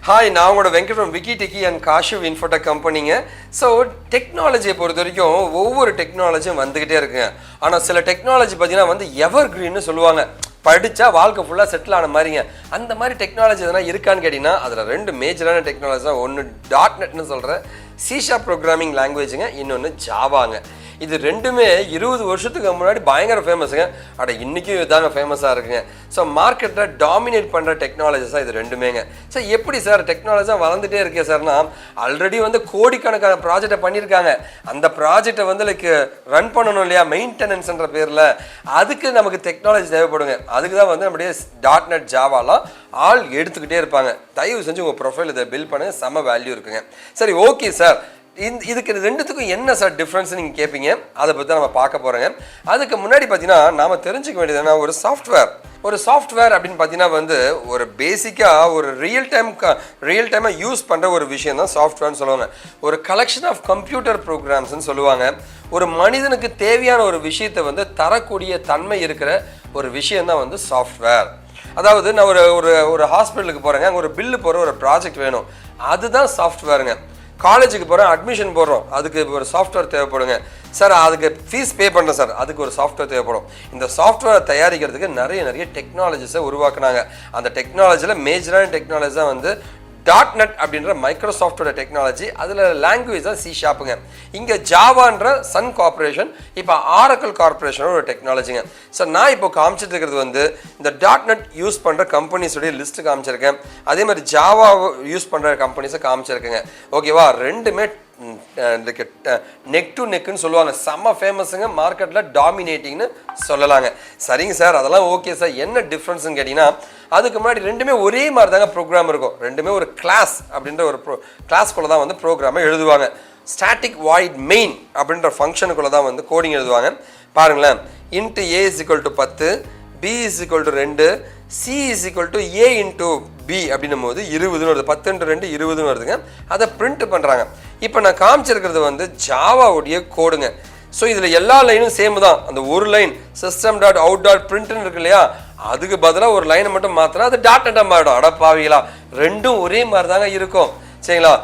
Hi, now I'm Venkat from Wiki and kaashiv.info company. So, technology பொறுத்த வரைக்கும் ஒவ்வொரு டெக்னாலஜியும் வந்துகிட்டே இருக்குங்க. ஆனா சில டெக்னாலஜி பார்த்தீங்கன்னா வந்து எவர்கிரீன்னு சொல்லுவாங்க. படிச்சா வாழ்க்கை ஃபுல்லா செட்டில் ஆன மாதிரிங்க. அந்த மாதிரி டெக்னாலஜி எதனா இருக்கான்னு கேட்டீங்கன்னா அதுல ரெண்டு மேஜரான டெக்னாலஜி தான். ஒன்னு dotnetனு சொல்ற C# ப்ரோக்ராமிங் லாங்குவேஜ்ங்க, இன்னொன்னு ஜாவாங்க. இது ரெண்டுமே 20 வருஷத்துக்கு முன்னாடி பயங்கர ஃபேமஸுங்க. அட இன்னைக்கும் இதாங்க ஃபேமஸாக இருக்குங்க. ஸோ மார்க்கெட்டில் டாமினேட் பண்ணுற டெக்னாலஜிஸாக இது ரெண்டுமேங்க. ஸோ எப்படி சார் டெக்னாலஜியாக வளர்ந்துட்டே இருக்கே சார்னா, ஆல்ரெடி வந்து கோடிக்கணக்கான ப்ராஜெக்டை பண்ணியிருக்காங்க. அந்த ப்ராஜெக்டை வந்து லைக் ரன் பண்ணணும் இல்லையா, மெயின்டெனன்ஸ்ன்ற பேரில், அதுக்கு நமக்கு டெக்னாலஜி தேவைப்படுங்க. அதுக்கு தான் வந்து நம்முடைய டாட்நெட் ஜாவாலாம் ஆள் எடுத்துக்கிட்டே இருப்பாங்க. தயவு செஞ்சு உங்கள் ப்ரொஃபைல் இதை பில்ட் பண்ண செம வேல்யூ இருக்குங்க. சரி, ஓகே சார், இதுக்கு ரெண்டுத்துக்கும் என்ன சார் டிஃப்ரென்ஸ் நீங்கள் கேட்பீங்க. அதை பற்றி நம்ம பார்க்க போகிறோங்க. அதுக்கு முன்னாடி பார்த்தீங்கன்னா நாம் தெரிஞ்சுக்க வேண்டியதுன்னா, ஒரு சாஃப்ட்வேர் அப்படின்னு பார்த்தீங்கன்னா வந்து ஒரு பேசிக்காக ஒரு ரியல் டைமாக யூஸ் பண்ணுற ஒரு விஷயம் தான் சாஃப்ட்வேர்னு சொல்லுவாங்க. ஒரு கலெக்ஷன் ஆஃப் கம்ப்யூட்டர் ப்ரோக்ராம்ஸ்ன்னு சொல்லுவாங்க. ஒரு மனிதனுக்கு தேவையான ஒரு விஷயத்தை வந்து தரக்கூடிய தன்மை இருக்கிற ஒரு விஷயம் தான் வந்து சாஃப்ட்வேர். அதாவது நான் ஒரு ஹாஸ்பிட்டலுக்கு போகிறேங்க, அங்கே ஒரு பில்லு போகிற ஒரு ப்ராஜெக்ட் வேணும், அதுதான் சாஃப்ட்வேருங்க. காலேஜுக்கு போகிறேன், அட்மிஷன் போடுறோம், அதுக்கு ஒரு சாஃப்ட்வேர் தேவைப்படுங்க. சார் அதுக்கு ஃபீஸ் பே பண்ணுறேன் சார், அதுக்கு ஒரு சாஃப்ட்வேர் தேவைப்படும். இந்த சாஃப்ட்வேரை தயாரிக்கிறதுக்கு நிறைய டெக்னாலஜிஸை உருவாக்குனாங்க. அந்த டெக்னாலஜியில் மேஜரான டெக்னாலஜி தான் வந்து dotnet அப்படின்ற மைக்ரோசாஃப்டோட டெக்னாலஜி. அதில் லாங்குவேஜ் தான் C#ங்க. இங்கே ஜாவான்ற சன் கார்பரேஷன், இப்போ ஆரக்கிள் கார்பரேஷனோட ஒரு டெக்னாலஜிங்க. ஸோ நான் இப்போ காமிச்சிட்டு இருக்கிறது வந்து இந்த dotnet யூஸ் பண்ணுற கம்பெனிஸுடைய லிஸ்ட்டு காமிச்சிருக்கேன். அதே மாதிரி ஜாவா யூஸ் பண்ணுற கம்பெனிஸை காமிச்சிருக்கேங்க. ஓகேவா, ரெண்டுமே நெக் டு நெக்குன்னு சொல்லுவாங்க. செம்ம ஃபேமஸுங்க, மார்க்கெட்டில் டாமினேட்டிங்னு சொல்லலாங்க. சரிங்க சார், அதெல்லாம் ஓகே சார், என்ன டிஃப்ரென்ஸ்ன்னு கேட்டிங்கன்னா, அதுக்கு முன்னாடி ரெண்டுமே ஒரே மாதிரி தாங்க ப்ரோக்ராம் இருக்கும். ரெண்டுமே ஒரு கிளாஸ் அப்படின்ற ஒரு கிளாஸ்க்குள்ளே தான் வந்து ப்ரோக்ராமை எழுதுவாங்க. ஸ்டாட்டிக் வாய்ட் மெயின் அப்படின்ற ஃபங்க்ஷனுக்குள்ளே தான் வந்து கோடிங் எழுதுவாங்க. பாருங்களேன், into A = 10, B = 2, C = A × B அப்படின்னும் போது 20ன்னு வருது. 10 × 2 20ன்னு வருதுங்க. அதை பிரிண்ட் பண்ணுறாங்க. இப்போ நான் காமிச்சிருக்கிறது வந்து ஜாவாவுடைய கோடுங்க. ஸோ இதில் எல்லா லைனும் சேம் தான். அந்த ஒரு லைன் system.out.printன்னு இருக்கு இல்லையா, அதுக்கு பதிலாக ஒரு லைனை மட்டும் மாத்தினா அது டாட்நெட்டாக மாறிடும். அடப்பாவீங்களா, ரெண்டும் ஒரே மாதிரி தாங்க இருக்கும். சரிங்களா,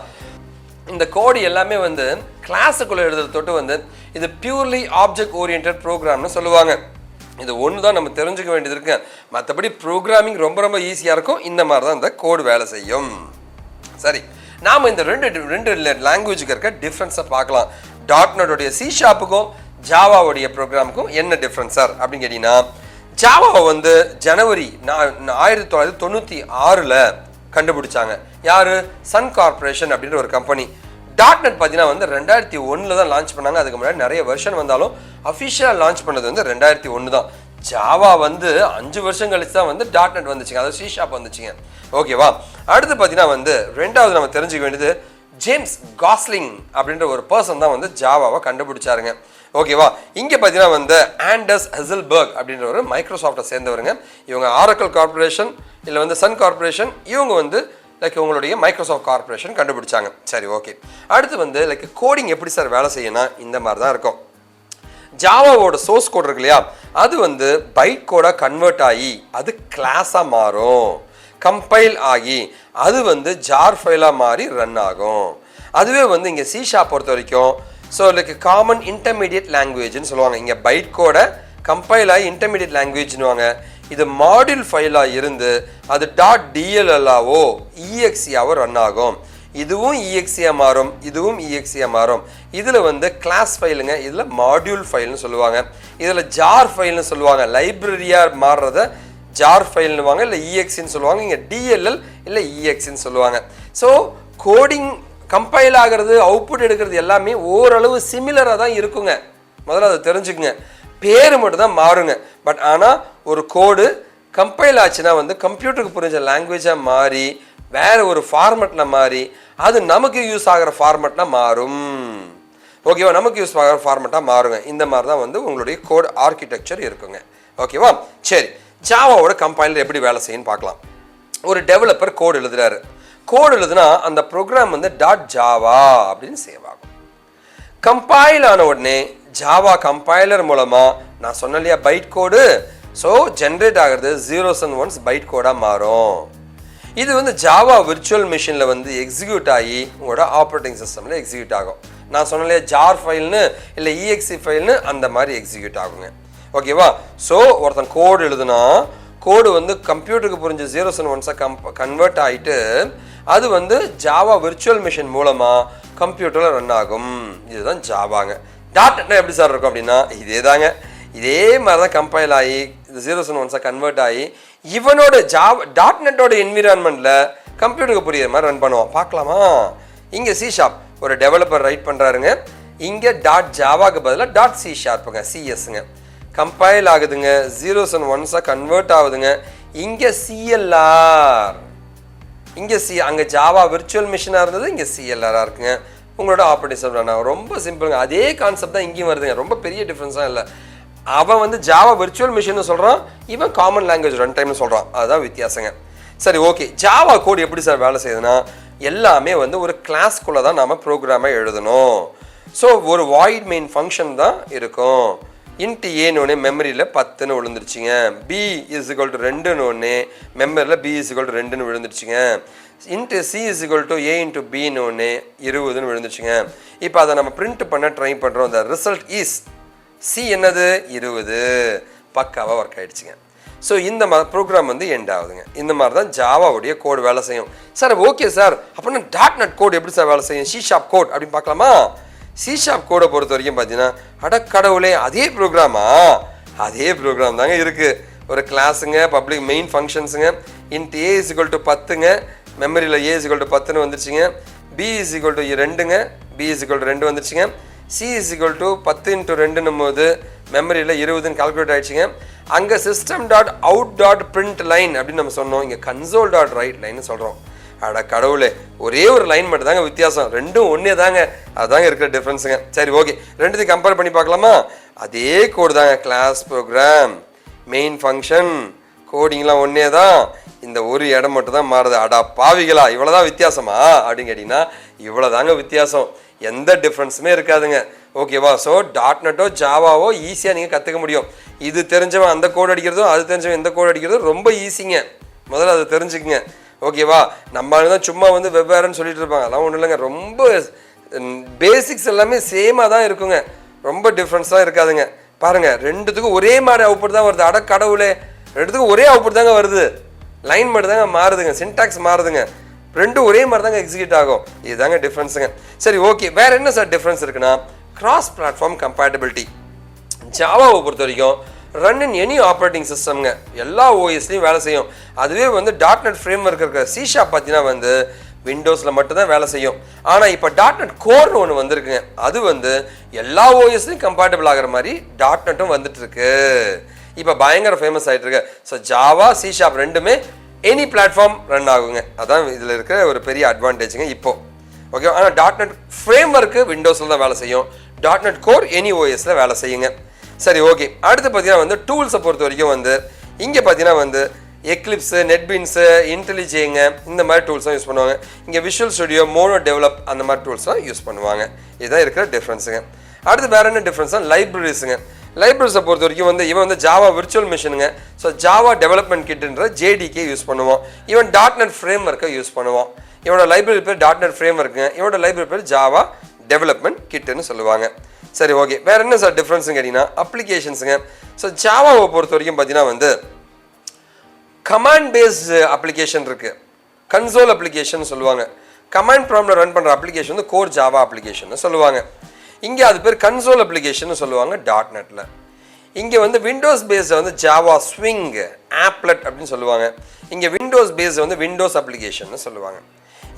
இந்த கோடு எல்லாமே வந்து கிளாஸுக்குள்ளே எழுதுறது தொட்டு வந்து இது பியூர்லி ஆப்ஜெக்ட் ஓரியன்டட் ப்ரோக்ராம்னு சொல்லுவாங்க. இது ஒன்று தான் நம்ம தெரிஞ்சுக்க வேண்டியது இருக்கு. மற்றபடி ப்ரோக்ராமிங் ரொம்ப ஈஸியாக இருக்கும். இந்த மாதிரி தான் இந்த கோடு வேலை செய்யும். சரி, நாம் இந்த ரெண்டு லாங்குவேஜுக்கு இருக்க டிஃப்ரென்ஸை பார்க்கலாம். டாட்நெட்டோடைய C#க்கும் ஜாவாவுடைய ப்ரோக்ராமுக்கும் என்ன டிஃப்ரென்ஸ் சார் அப்படின்னு கேட்டிங்கன்னா, ஜாவாவை வந்து ஜனவரி 1996 கண்டுபிடிச்சாங்க. யார்? சன் கார்பரேஷன் அப்படின்ற ஒரு கம்பெனி. டாட்நெட் பார்த்தீங்கன்னா வந்து 2001 தான் லான்ச் பண்ணாங்க. அதுக்கு முன்னாடி நிறைய வெர்ஷன் வந்தாலும் அஃபிஷியலாக லான்ச் பண்ணது வந்து 2001 தான். ஜாவா வந்து 5 வருஷம் கழிச்சு தான் வந்து டாட்நெட் வந்துச்சுங்க, அதாவது C# வந்துச்சுங்க. ஓகேவா, அடுத்து பார்த்தீங்கன்னா வந்து ரெண்டாவது நம்ம தெரிஞ்சுக்க வேண்டியது, ஜேம்ஸ் காஸ்லிங் அப்படின்ற ஒரு பர்சன் தான் வந்து ஜாவாவை கண்டுபிடிச்சாருங்க. ஓகேவா, இங்கே பார்த்தீங்கன்னா வந்து ஆண்டர்ஸ் ஹெசல்பர்க் அப்படின்ற ஒரு மைக்ரோசாஃப்டை சேர்ந்தவருங்க. இவங்க ஆரக்கிள் கார்பரேஷன் இல்லை வந்து சன் கார்பரேஷன், இவங்க வந்து லைக் உங்களுடைய மைக்ரோசாஃப்ட் கார்பரேஷன் கண்டுபிடிச்சாங்க. சரி, ஓகே. அடுத்து வந்து லைக் கோடிங் எப்படி சார் வேலை செய்யணும், இந்த மாதிரி தான் இருக்கும். ஜாவாவோட சோர்ஸ் கோட் இருக்கு இல்லையா, அது வந்து பைட் கோடாக கன்வெர்ட் ஆகி அது கிளாஸாக மாறும். கம்பைல் ஆகி அது வந்து ஜார் ஃபைலாக மாறி ரன் ஆகும். அதுவே வந்து இங்கே C# பொறுத்த வரைக்கும் ஸோ லைக் காமன் இன்டர்மீடியட் லாங்குவேஜ்னு சொல்லுவாங்க. இங்கே பைட் கோடை கம்பைல் ஆகி இன்டர்மீடியட் லாங்குவேஜ்னுவாங்க. இது மாடியூல் ஃபைலாக இருந்து அது .dll-ஆவோ EXE-ஆவோ ரன் ஆகும். இதுவும் EXE-ஆக மாறும், இதுவும் EXE-ஆக மாறும். இதில் வந்து கிளாஸ் ஃபைலுங்க, இதில் மாடியூல் ஃபைல்னு சொல்லுவாங்க. இதில் ஜார் ஃபைல்னு சொல்லுவாங்க. லைப்ரரியாக மாறுறத ஜார் ஃபைல்னுவாங்க, இல்லை EXEன்னு சொல்லுவாங்க. இங்கே DLL இல்லை EXEன்னு சொல்லுவாங்க. ஸோ கோடிங் கம்பைல் ஆகிறது, அவுட்புட் எடுக்கிறது எல்லாமே ஓரளவு சிமிலராக தான் இருக்குங்க. முதல்ல அதை தெரிஞ்சுக்குங்க. பேர் மட்டும் தான் மாறுங்க. பட் ஆனால் ஒரு கோடு கம்பைல் ஆச்சுன்னா வந்து கம்ப்யூட்டருக்கு புரிஞ்ச லாங்குவேஜாக மாறி வேற ஒரு ஃபார்மெட்டில் மாறி அது நமக்கு யூஸ் ஆகிற ஃபார்மெட்டில் மாறும். ஓகேவா, நமக்கு யூஸ் ஆகிற ஃபார்மெட்டாக மாறுங்க. இந்த மாதிரி தான் வந்து உங்களுடைய கோட் ஆர்கிடெக்சர் இருக்குங்க. ஓகேவா, சரி. ஜாவாவோட கம்பைலர் எப்படி வேலை செய்யுன்னு பார்க்கலாம். ஒரு டெவலப்பர் கோடு எழுதுறாரு. கோடு எழுதுனா அந்த ப்ரோக்ராம் வந்து .java அப்படின்னு சேவ் ஆகும். கம்பைல் ஆன உடனே ஜாவா கம்பைலர் மூலமாக நான் சொன்ன இல்லையா பைட் கோடு, ஸோ ஜென்ரேட் ஆகிறது 0s and 1s பைட் கோடாக மாறும். இது வந்து ஜாவா விர்ச்சுவல் மிஷினில் வந்து எக்ஸிக்யூட் ஆகி உங்களோட ஆப்ரேட்டிங் சிஸ்டமில் எக்ஸிக்யூட் ஆகும். நான் சொன்னலையே ஜார் ஃபைல்னு இல்லை இஎக்ஸி ஃபைல்னு அந்த மாதிரி எக்ஸிக்யூட் ஆகுங்க. ஓகேவா? ஸோ ஒருத்தன் கோடு எழுதுனா கோடு வந்து கம்ப்யூட்டருக்கு புரிஞ்ச ஜீரோஸ் அண்ட் ஒன்ஸாக கன்வெர்ட் ஆகிட்டு அது வந்து ஜாவா விர்ச்சுவல் மிஷின் மூலமாக கம்ப்யூட்டரில் ரன் ஆகும். இதுதான் ஜாவாங்க. டாட்நெட்னா எப்படி சார் இருக்கும் அப்படின்னா இதே தாங்க. இதே மாதிரி தான் கம்பைல் ஆகி ஜீரோஸ் அண்ட் ஒன்ஸாக கன்வெர்ட் ஆகி இவனோட டாட்நெட்டோட என்விரான்மெண்ட்டில் கம்ப்யூட்டருக்கு புரியுற மாதிரி ரன் பண்ணுவான். பார்க்கலாமா? இங்கே C# ஒரு டெவலப்பர் ரைட் பண்ணுறாருங்க. இங்கே .javaக்கு பதிலாக .C#ங்க சிஎஸ்ங்க கம்பைல் ஆகுதுங்க. ஜீரோஸ் அண்ட் ஒன்ஸாக கன்வெர்ட் ஆகுதுங்க. இங்கே CLR இங்கே அங்கே ஜாவா விர்ச்சுவல் மிஷினாக இருந்தது, இங்கே CLR இருக்குங்க. உங்களோட ஆப்ரேட்டிங் சிஸ்டம் ரொம்ப சிம்பிளுங்க. அதே கான்செப்ட் தான் இங்கேயும் வருதுங்க. ரொம்ப பெரிய டிஃப்ரென்ஸாக இல்லை. அவன் வந்து ஜாவா விர்ச்சுவல் மிஷின்னு சொல்கிறான், இவன் காமன் லாங்குவேஜ் ரன் டைம்னு சொல்கிறான். அதுதான் வித்தியாசங்க. சரி, ஓகே. ஜாவா கோட் எப்படி சார் வேலை செய்யுதுன்னா எல்லாமே வந்து ஒரு கிளாஸ்க்குள்ளே தான் நாம் ப்ரோக்ராமை எழுதணும். ஸோ ஒரு வாய்ட் மெயின் ஃபங்க்ஷன் தான் இருக்கும். இன்ட்டு ஏன்னு ஒன்று மெமரியில் 10ன்னு விழுந்துருச்சுங்க. B = 2ன்னு ஒன்று மெமரியில் B = 2ன்னு விழுந்துருச்சுங்க. இன்ட்டு C = A × Bன்னு ஒன்று 20ன்னு விழுந்துருச்சுங்க. இப்போ அதை நம்ம பிரிண்ட் பண்ண ட்ரை பண்ணுறோம். அந்த ரிசல்ட் இஸ் C என்னது 20. பக்காவாக ஒர்க் ஆகிடுச்சுங்க. ஸோ இந்த மாதிரி ப்ரோக்ராம் வந்து எண்ட் ஆகுதுங்க. இந்த மாதிரி தான் ஜாவாவுடைய கோடு வேலை செய்யும். சார் ஓகே சார், அப்படின்னா டாட்நெட் கோட் எப்படி சார் வேலை செய்யும்? C# கோட் அப்படின்னு பார்க்கலாமா? C# கோடை பொறுத்த வரைக்கும் பார்த்தீங்கன்னா அடக்கடவுளே அதே ப்ரோக்ராமா? அதே ப்ரோக்ராம் தாங்க இருக்குது. ஒரு கிளாஸுங்க, பப்ளிக் மெயின் ஃபங்க்ஷன்ஸுங்க. இன்ட் A = 10ங்க மெமரியில் A = 10ன்னு வந்துருச்சுங்க. B = 2ங்க B = 2 வந்துருச்சுங்க. C = 10 × 2ன்னும் போது மெமரியில் 20ன்னு கால்குலேட் ஆகிடுச்சுங்க. அங்கே system.out.println அப்படின்னு நம்ம சொன்னோம். இங்கே console.writeline சொல்கிறோம். அட கடவுளே, ஒரே ஒரு லைன் மட்டும் தாங்க வித்தியாசம். ரெண்டும் ஒன்றே தாங்க. அதுதாங்க இருக்கிற டிஃப்ரென்ஸுங்க. சரி, ஓகே. ரெண்டுத்தையும் கம்பேர் பண்ணி பார்க்கலாமா? அதே கோடு தாங்க. கிளாஸ், ப்ரோக்ராம், மெயின் ஃபங்க்ஷன், கோடிங்லாம் ஒன்றே தான். இந்த ஒரு இடம் மட்டும் தான் மாறுது. அடா பாவிகளா, இவ்வளோதான் வித்தியாசமா அப்படின்னு கேட்டிங்கன்னா இவ்வளோ தாங்க வித்தியாசம். எந்த டிஃப்ரென்ஸுமே இருக்காதுங்க. ஓகேவா? ஸோ டாட்நெட்டோ ஜாவாவோ ஈஸியாக நீங்கள் கற்றுக்க முடியும். இது தெரிஞ்சவன் அந்த கோட் அடிக்கிறதும் அது தெரிஞ்சவன் எந்த கோட் அடிக்கிறதும் ரொம்ப ஈஸிங்க. முதல்ல அதை தெரிஞ்சுக்குங்க. ஓகேவா? நம்ம தான் சும்மா வந்து வெவ்வேறுன்னு சொல்லிட்டு இருப்பாங்க. அதெல்லாம் ஒன்றும் இல்லைங்க. ரொம்ப பேசிக்ஸ் எல்லாமே சேமாக தான் இருக்குங்க. ரொம்ப டிஃப்ரென்ஸாக இருக்காதுங்க. பாருங்கள், ரெண்டுத்துக்கும் ஒரே மாதிரி அவுட்புட் தான் வருது. அட கடவுளே, ரெண்டுத்துக்கும் ஒரே அவுட்புட் தாங்க வருது. லைன் மட்டும் தாங்க மாறுதுங்க, சின்டாக்ஸ் மாறுதுங்க. ரெண்டும் ஒரே மாதிரி தாங்க எக்ஸிக்யூட் ஆகும். இதுதாங்க டிஃப்ரென்ஸுங்க. சரி, ஓகே. வேற என்ன சார் டிஃப்ரென்ஸ் இருக்குன்னா கிராஸ் பிளாட்ஃபார்ம் கம்பேட்டபிலிட்டி. ஜாவாவை பொறுத்த வரைக்கும் ரன் இன் எனி ஆப்ரேட்டிங் சிஸ்டம்ங்க. எல்லா ஓஎஸ்லையும் வேலை செய்யும். அதுவே வந்து டாட்நெட் ஃப்ரேம் ஒர்க் இருக்கிற C# பார்த்தீங்கன்னா வந்து விண்டோஸில் மட்டும்தான் வேலை செய்யும். ஆனால் இப்போ டாட்நெட் கோர்னு ஒன்று வந்திருக்குங்க. அது வந்து எல்லா ஓஎஸ்லையும் கம்பேட்டபிள் ஆகிற மாதிரி டாட்நெட்டும் வந்துட்டு இருக்கு. இப்போ பயங்கர ஃபேமஸ் ஆகிட்டு இருக்கு. ஸோ ஜாவா, C# ரெண்டுமே எனி பிளாட்ஃபார்ம் ரன் ஆகுங்க. அதான் இதில் இருக்கிற ஒரு பெரிய அட்வான்டேஜுங்க இப்போ. ஓகே. ஆனால் டாட்நெட் ஃப்ரேம் ஒர்க்கு விண்டோஸில் தான் வேலை செய்யும். டாட்நெட் கோர் எனி ஓஎஸில் வேலை செய்யுங்க. சரி, ஓகே. அடுத்து பார்த்தீங்கன்னா வந்து டூல்ஸை பொறுத்த வரைக்கும் வந்து இங்கே பார்த்தீங்கன்னா வந்து எக்லிப்ஸு, நெட்பீன்ஸு, இன்டெலிஜேங்க இந்த மாதிரி டூல்ஸ்லாம் யூஸ் பண்ணுவாங்க. இங்கே விஷுவல் ஸ்டுடியோ, மோனோ டெவலப் அந்த மாதிரி டூல்ஸ்லாம் யூஸ் பண்ணுவாங்க. இதுதான் இருக்கிற டிஃப்ரென்ஸுங்க. அடுத்து வேறு என்ன டிஃப்ரென்ஸ்னால் லைப்ரரிஸுங்க. லைப்ரரிஸை பொறுத்த வரைக்கும் வந்து இவன் வந்து ஜாவா விர்ச்சுவல் மிஷினுங்க. ஸோ ஜாவா டெவலப்மெண்ட் கிட்ன்ற JDK யூஸ் பண்ணுவோம். இவன் டாட்நெட் ஃப்ரேம் ஒர்க்கை யூஸ் பண்ணுவான். இவனோட லைப்ரரி பேர் டாட்நெட் ஃப்ரேம் ஒர்க்குங்க. இவனோட லைப்ரரி பேர் ஜாவா டெவலப்மெண்ட் கிட்டுன்னு சொல்லுவாங்க. சரி, ஓகே. வேறு என்ன சார் டிஃப்ரென்ஸுங்க கேட்டிங்கன்னா அப்ளிகேஷன்ஸுங்க. ஸோ ஜாவாவை பொறுத்த வரைக்கும் பார்த்தீங்கன்னா வந்து கமாண்ட் பேஸ்டு அப்ளிகேஷன் இருக்குது. கன்சோல் அப்ளிகேஷன் சொல்லுவாங்க. கமாண்ட் ப்ராம்ப்டில் ரன் பண்ணுற அப்ளிகேஷன் வந்து கோர் ஜாவா அப்ளிகேஷன் சொல்லுவாங்க. இங்கே அது பேர் கன்சோல் அப்ளிகேஷன் சொல்லுவாங்க டாட்நெட்டில். இங்கே வந்து விண்டோஸ் பேஸ்டு வந்து ஜாவா ஸ்விங், ஆப்லெட் அப்படின்னு சொல்லுவாங்க. இங்கே விண்டோஸ் பேஸ்டு வந்து விண்டோஸ் அப்ளிகேஷன் சொல்லுவாங்க.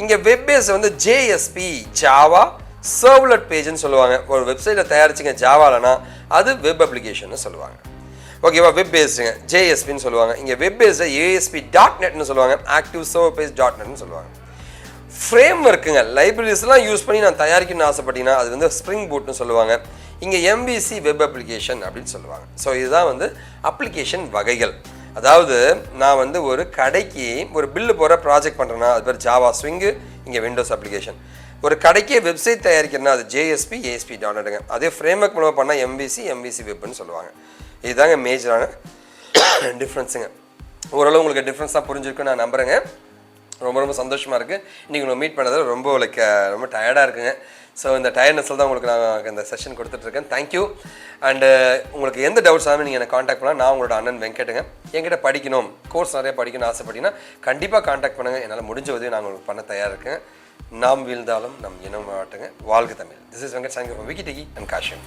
இங்கே வெப் பேஸ் வந்து JSP, ஜாவா சர்வ்லெட் பேஜ்னு சொல்லுவாங்க. ஒரு வெப்சைட்டை தயாரிச்சிங்க ஜாவாலனா அது வெப் அப்ளிகேஷன் சொல்லுவாங்க. ஓகேவா? வெப் பேஸ்டுங்க JSPன்னு சொல்லுவாங்க. இங்கே வெப் பேஸ்டு ASP.NETனு சொல்லுவாங்க. ஆக்டிவ் சர்வர் பேஸ் .NETனு சொல்லுவாங்க. ஃப்ரேம் ஒர்க்குங்க, லைப்ரரிஸ்லாம் யூஸ் பண்ணி நான் தயாரிக்கணும்னு ஆசைப்பட்டீங்கன்னா அது வந்து ஸ்ப்ரிங் பூட்னு சொல்லுவாங்க. இங்கே MVC வெப் அப்ளிகேஷன் அப்படின்னு சொல்லுவாங்க. ஸோ இதுதான் வந்து அப்ளிகேஷன் வகைகள். அதாவது நான் வந்து ஒரு கடைக்கு ஒரு பில்லு போகிற ப்ராஜெக்ட் பண்ணுறேன்னா அது பேர் ஜாவா ஸ்விங்கு, இங்கே விண்டோஸ் அப்ளிகேஷன். ஒரு கடைக்கே வெப்சைட் தயாரிக்கிறேன்னா அது JSP, ASP.NETங்க. அதே ஃப்ரேம் ஒர்க் மூலமாக பண்ணால் MVC வெப்னு சொல்லுவாங்க. இதுதாங்க மேஜரான டிஃப்ரென்ஸுங்க. ஓரளவு உங்களுக்கு டிஃப்ரென்ஸாக புரிஞ்சிருக்குன்னு நான் நம்புகிறேங்க. ரொம்ப ரொம்ப சந்தோஷமாக இருக்குது. இன்றைக்கி உங்களை மீட் பண்ணதில் ரொம்ப ரொம்ப டயர்டாக இருக்குங்க. ஸோ இந்த டயர்னஸில் தான் உங்களுக்கு நான் இந்த செஷன் கொடுத்துட்ருக்கேன். தேங்க்யூ. அண்டு உங்களுக்கு எந்த டவுட்ஸ் ஆனாலும் நீங்கள் என்னை காண்டாக்ட் பண்ணலாம். நான் உங்களோட அண்ணன் வெங்கட்டுங்க. என்கிட்ட படிக்கணும், கோர்ஸ் நிறைய படிக்கணும்னு ஆசைப்பட்டீங்கன்னா கண்டிப்பாக காண்டாக்ட் பண்ணுங்கள். என்னால் முடிஞ்ச உதவி நான் உங்களுக்கு பண்ண தயாராக இருக்கேன். நாம் வீழ்ந்தாலும் நம் இனம் மாட்டுங்க. வாழ்க Tamil. This is Venkat சாங்கர் Vicky techie and Kashiv.